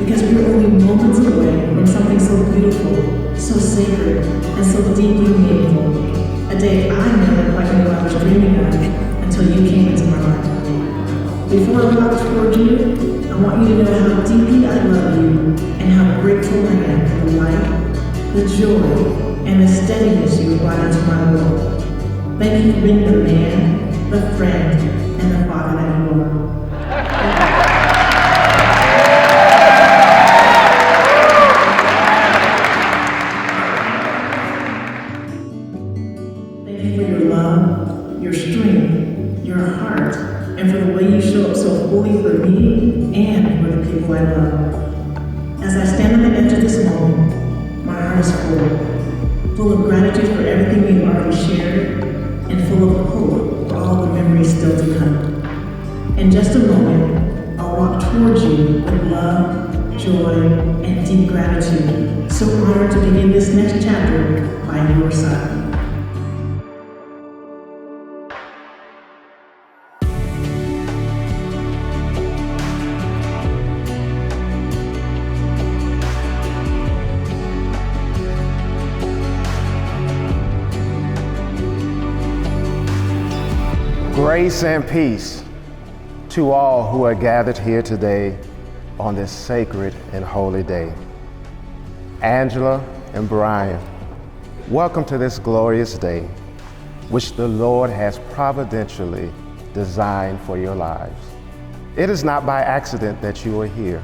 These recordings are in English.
because we're only moments away from something so beautiful, so sacred, and so deeply meaningful. A day I never quite knew I was dreaming of until you came into my life. Before I walk toward you, I want you to know how deeply I love you and how grateful I am for the light, the joy, and the steadiness you have brought into my world. Thank you for being the man, the friend, and the father that you are. Thank you for your love, your strength, your heart, and for the way you show up so fully for me and for the people I love. As I stand on the edge of this moment, my heart is full of gratitude for everything we've already shared, and full of hope for all the memories still to come. In just a moment, I'll walk towards you with love, joy, and deep gratitude. So honored to begin this next chapter by your side. Grace and peace to all who are gathered here today on this sacred and holy day. Angela and Brian, welcome to this glorious day, which the Lord has providentially designed for your lives. It is not by accident that you are here,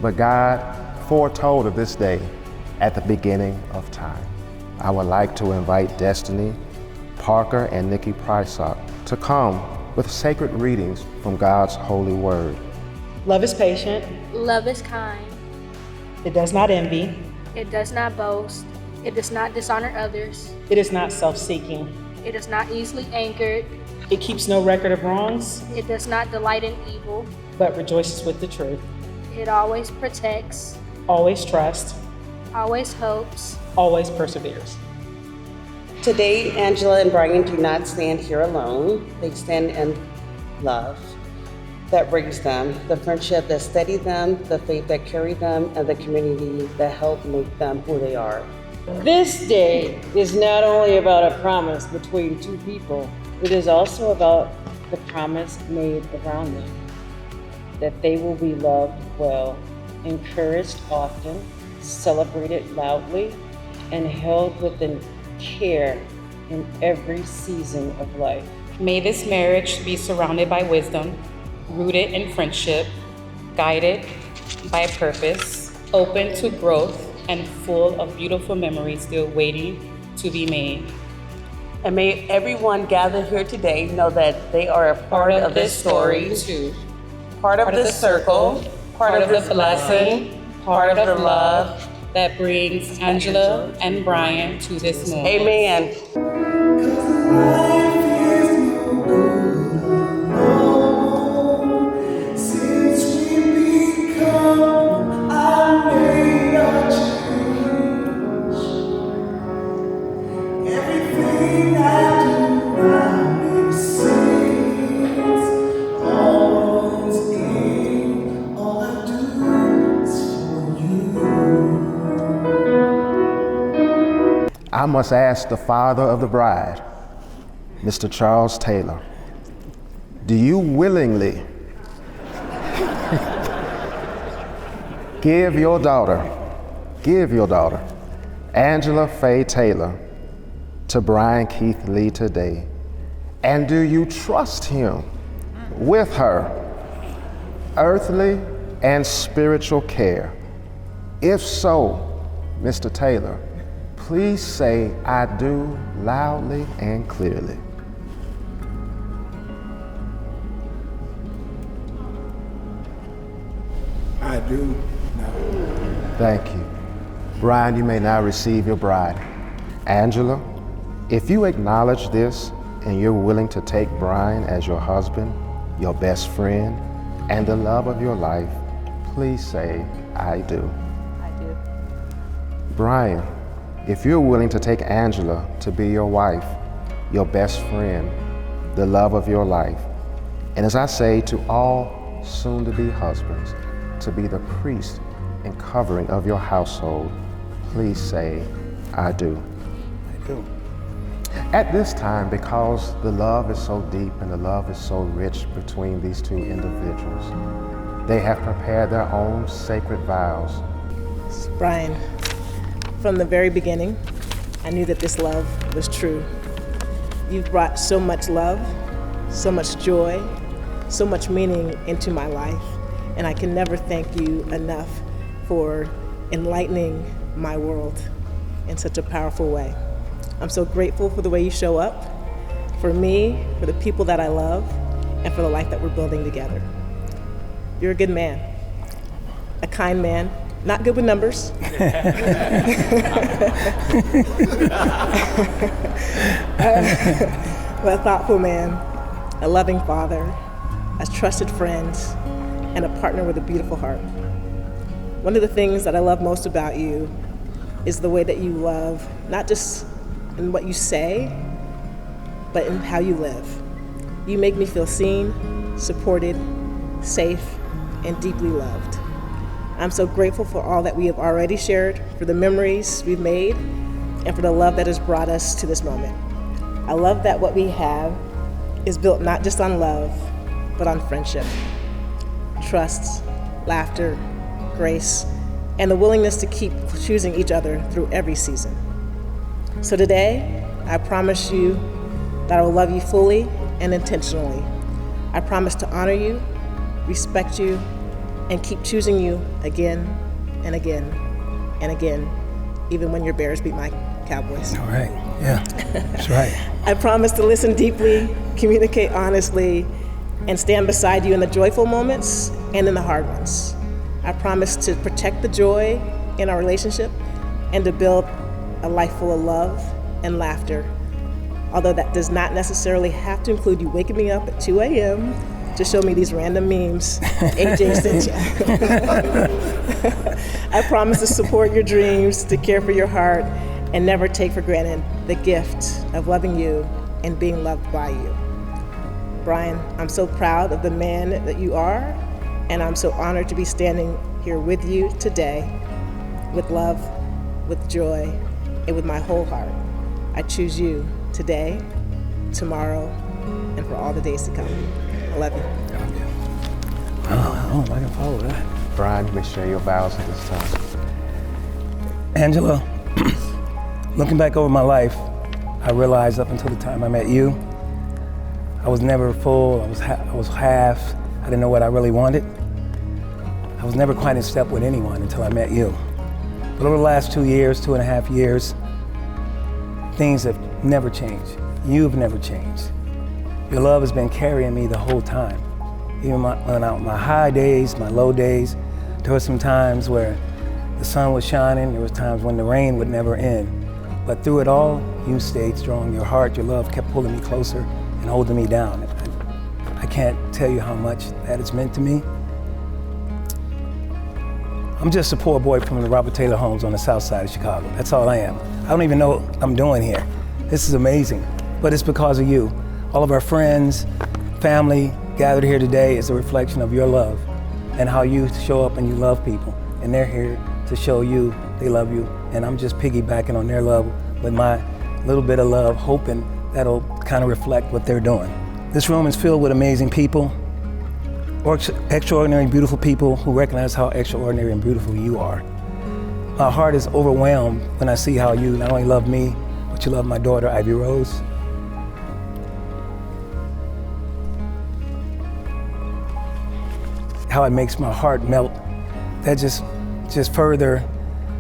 but God foretold of this day at the beginning of time. I would like to invite Destiny, Parker, and Nikki Prysock to come with sacred readings from God's holy word. Love is patient. Love is kind. It does not envy. It does not boast. It does not dishonor others. It is not self-seeking. It is not easily angered. It keeps no record of wrongs, It does not delight in evil. but rejoices with the truth. It always protects, Always trusts, always hopes. always perseveres. Today, Angela and Brian do not stand here alone. They stand in love that brings them, the friendship that steadies them, the faith that carries them, and the community that helps make them who they are. This day is not only about a promise between two people, it is also about the promise made around them, that they will be loved well, encouraged often, celebrated loudly, and held within care in every season of life. May this marriage be surrounded by wisdom, rooted in friendship, guided by purpose, open to growth, and full of beautiful memories still waiting to be made. And may everyone gathered here today know that they are a part of this story, too. part of this circle, part of this blessing, part of the love that brings Angela and Brian to this moment. Amen. I must ask the father of the bride, Mr. Charles Taylor, do you willingly give your daughter, Angela Faye Taylor, to Brian Keith Lee today? And do you trust him with her earthly and spiritual care? If so, Mr. Taylor, please say, I do, loudly and clearly. I do. No. Thank you. Brian, you may now receive your bride. Angela, if you acknowledge this and you're willing to take Brian as your husband, your best friend, and the love of your life, please say, I do. I do. Brian, if you're willing to take Angela to be your wife, your best friend, the love of your life, and as I say to all soon-to-be husbands, to be the priest and covering of your household, please say, I do. I do. At this time, because the love is so deep and the love is so rich between these two individuals, they have prepared their own sacred vows. Brian, from the very beginning, I knew that this love was true. You've brought so much love, so much joy, so much meaning into my life, and I can never thank you enough for enlightening my world in such a powerful way. I'm so grateful for the way you show up, for me, for the people that I love, and for the life that we're building together. You're a good man, a kind man, not good with numbers. But a thoughtful man, a loving father, a trusted friend, and a partner with a beautiful heart. One of the things that I love most about you is the way that you love, not just in what you say, but in how you live. You make me feel seen, supported, safe, and deeply loved. I'm so grateful for all that we have already shared, for the memories we've made, and for the love that has brought us to this moment. I love that what we have is built not just on love, but on friendship, trust, laughter, grace, and the willingness to keep choosing each other through every season. So today, I promise you that I will love you fully and intentionally. I promise to honor you, respect you, and keep choosing you again and again and again, even when your Bears beat my Cowboys. All right, yeah, that's right. I promise to listen deeply, communicate honestly, and stand beside you in the joyful moments and in the hard ones. I promise to protect the joy in our relationship and to build a life full of love and laughter, although that does not necessarily have to include you waking me up at 2 a.m. to show me these random memes AJ sent you. I promise to support your dreams, to care for your heart, and never take for granted the gift of loving you and being loved by you. Brian, I'm so proud of the man that you are, and I'm so honored to be standing here with you today, with love, with joy, and with my whole heart. I choose you today, tomorrow, and for all the days to come. I love you. Oh, I can follow that. Brian, you may share your vows at this time. Angela, looking back over my life, I realized up until the time I met you, I was never full, I was half, I didn't know what I really wanted. I was never quite in step with anyone until I met you. But over the last 2 years, 2.5 years, things have never changed. You've never changed. Your love has been carrying me the whole time. Even my high days, my low days, there were some times where the sun was shining, there was times when the rain would never end. But through it all, you stayed strong. Your heart, your love kept pulling me closer and holding me down. I can't tell you how much that has meant to me. I'm just a poor boy from the Robert Taylor homes on the south side of Chicago. That's all I am. I don't even know what I'm doing here. This is amazing, but it's because of you. All of our friends, family gathered here today is a reflection of your love and how you show up and you love people. And they're here to show you they love you. And I'm just piggybacking on their love with my little bit of love, hoping that'll kind of reflect what they're doing. This room is filled with amazing people, or extraordinary, beautiful people who recognize how extraordinary and beautiful you are. My heart is overwhelmed when I see how you not only love me, but you love my daughter, Ivy Rose. How it makes my heart melt. That just further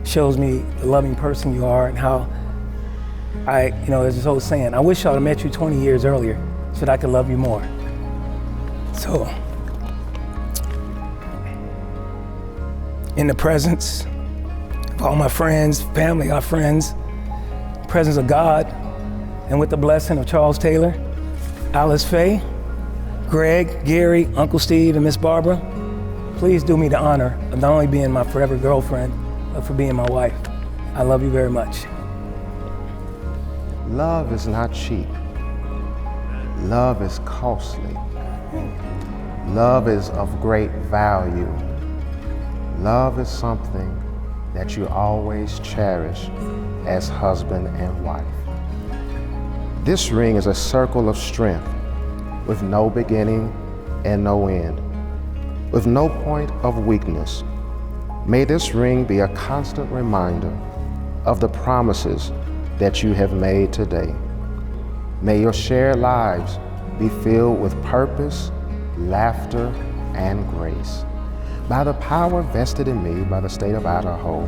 shows me the loving person you are and how there's this old saying, I wish I'd have met you 20 years earlier so that I could love you more. So, in the presence of all my friends, family, our friends, presence of God, and with the blessing of Charles Taylor, Alice Faye, Greg, Gary, Uncle Steve, and Miss Barbara, please do me the honor of not only being my forever girlfriend, but for being my wife. I love you very much. Love is not cheap. Love is costly. Love is of great value. love is something that you always cherish as husband and wife. This ring is a circle of strength with no beginning and no end, with no point of weakness. May this ring be a constant reminder of the promises that you have made today. May your shared lives be filled with purpose, laughter, and grace. By the power vested in me by the state of Idaho,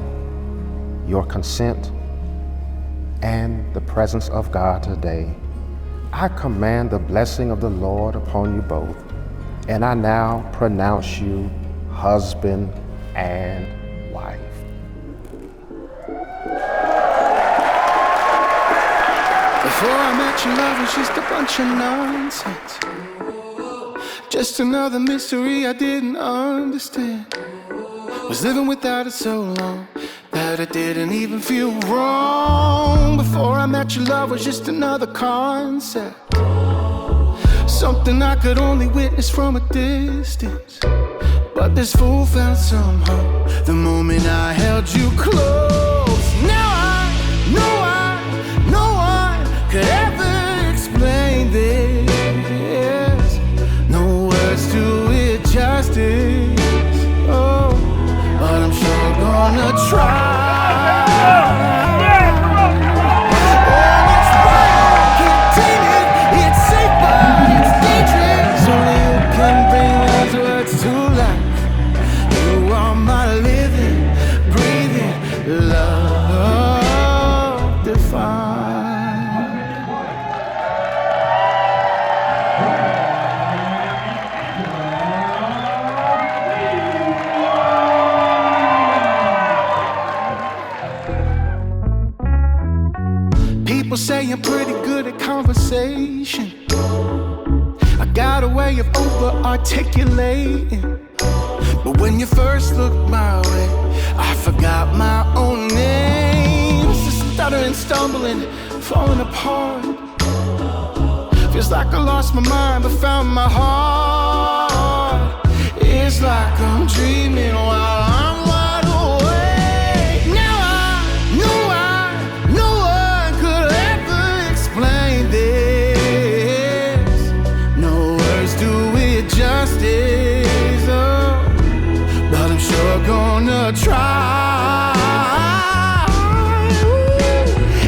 your consent, and the presence of God today, I command the blessing of the Lord upon you both, and I now pronounce you husband and wife. Before I met you, love was just a bunch of nonsense. Just another mystery I didn't understand. Was living without it so long that it didn't even feel wrong. Before I met you, love was just another concept. Something I could only witness from a distance. But this fool found somehow the moment I held you close. Now I know no one could ever explain this. No words do it justice. Oh, but I'm sure gonna try. Say I'm pretty good at conversation. I got a way of over-articulating. But when you first looked my way, I forgot my own name. Just stuttering, stumbling, falling apart. Feels like I lost my mind but found my heart. It's like I'm dreaming while I'm wide awake. Now I know no one could ever explain this. No words do it justice, oh, but I'm sure gonna try.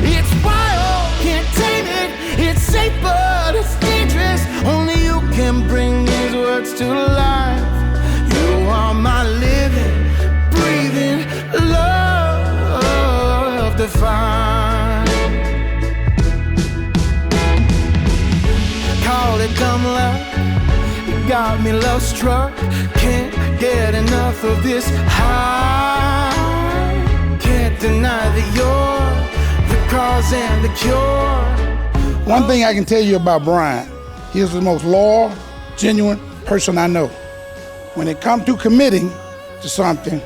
It's wild, can't tame it. It's safe but it's dangerous. Only you can bring these words to life. You are my living, breathing love divine. Call it dumb love, you got me love struck. Can't get enough of this high. Can't deny that you're the cause and the cure. One thing I can tell you about Brian, he is the most loyal, genuine person I know. When it comes to committing to something,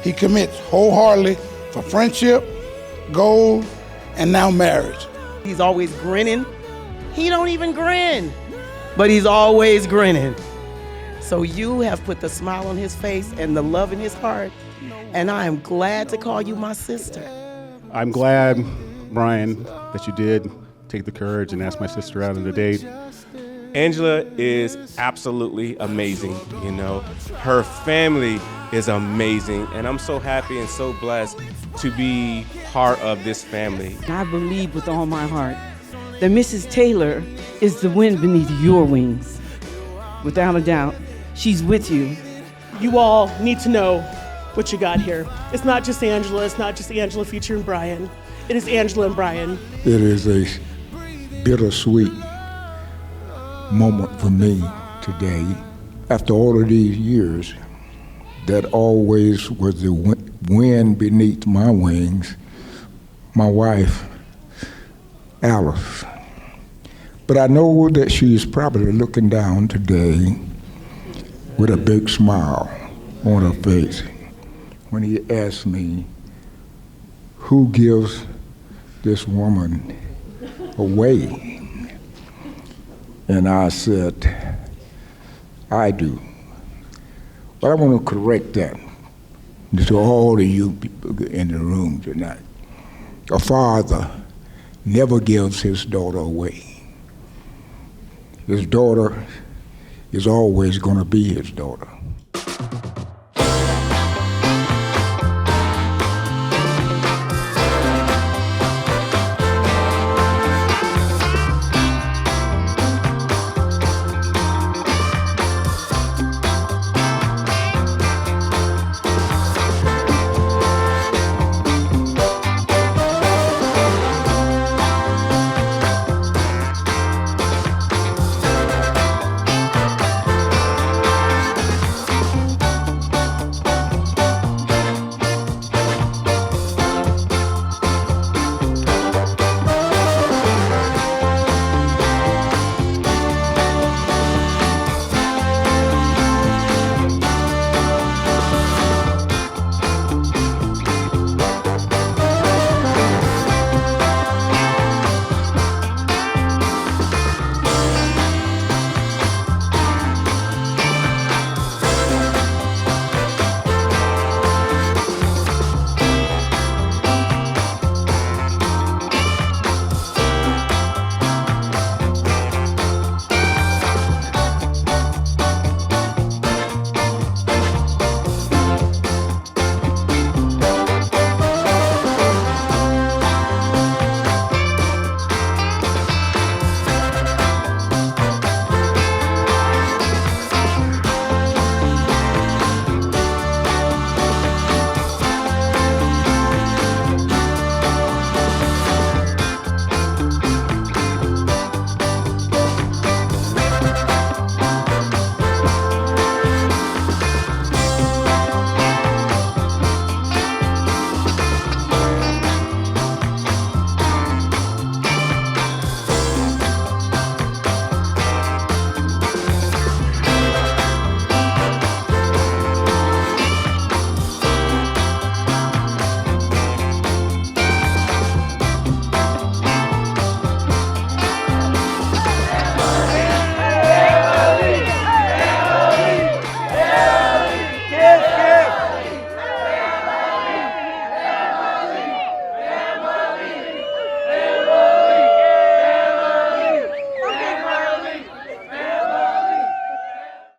he commits wholeheartedly for friendship, goals, and now marriage. He's always grinning. He don't even grin, but he's always grinning. So you have put the smile on his face and the love in his heart, and I am glad to call you my sister. I'm glad, Brian, that you did take the courage and ask my sister out on a date. Angela is absolutely amazing, you know. Her family is amazing, and I'm so happy and so blessed to be part of this family. I believe with all my heart that Mrs. Taylor is the wind beneath your wings. Without a doubt, she's with you. You all need to know what you got here. It's not just Angela, it's not just Angela featuring Brian. It is Angela and Brian. It is a bittersweet moment for me today. After all of these years, that always was the wind beneath my wings, my wife, Alice. But I know that she's probably looking down today with a big smile on her face when he asked me, who gives this woman away? And I said, I do. But I want to correct that. to all of you people in the room tonight. A father never gives his daughter away. His daughter is always going to be his daughter.